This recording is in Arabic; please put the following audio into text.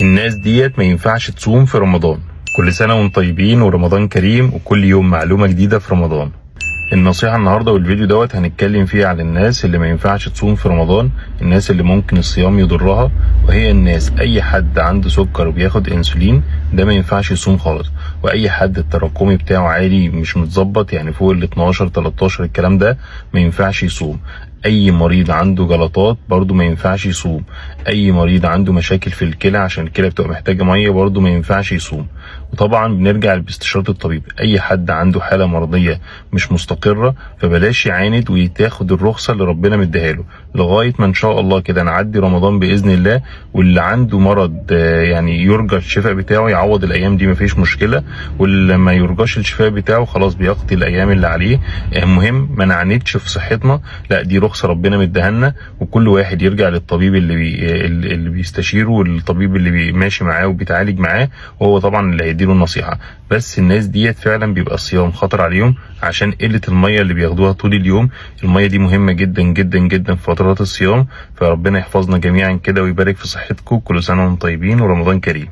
الناس ديت ما ينفعش تصوم في رمضان. كل سنة وانتم طيبين ورمضان كريم، وكل يوم معلومة جديدة في رمضان. النصيحة النهاردة والفيديو دوت هنتكلم فيه على الناس اللي ما ينفعش تصوم في رمضان، الناس اللي ممكن الصيام يضرها، وهي الناس اي حد عنده سكر وبياخد انسولين ده ما ينفعش يصوم خالص، واي حد التراكمي بتاعه عالي مش متظبط يعني فوق ال 12 13 الكلام ده ما ينفعش يصوم. اي مريض عنده جلطات برضو ما ينفعش يصوم. اي مريض عنده مشاكل في الكلى عشان الكلى بتبقى محتاجة مية برضو ما ينفعش يصوم. وطبعا بنرجع باستشارة الطبيب. اي حد عنده حالة مرضية مش مستقرة فبلاش يعاند ويتاخد الرخصة اللي ربنا مديها له لغاية ما ان شاء الله كده نعدي رمضان باذن الله. واللي عنده مرض يعني يرجى الشفاء بتاعه يعوض الايام دي مفيش مشكلة، واللي ما يرجاش الشفاء بتاعه خلاص بيقضي الايام اللي عليه. المهم ما نعاندش في صحتنا، لا دي رخصة ربنا مديها لنا، وكل واحد يرجع للطبيب اللي بيستشيره والطبيب اللي ماشي معاه وبيتعالج معاه، وهو طبعا اللي هيديله النصيحة. بس الناس ديت فعلا بيبقى الصيام خطر عليهم عشان قلة المية اللي بياخدوها طول اليوم. المية دي مهمة جدا جدا جدا في فترات الصيام، فربنا يحفظنا جميعا كده ويبارك في صحتكم. كل سنة وانتم طيبين ورمضان كريم.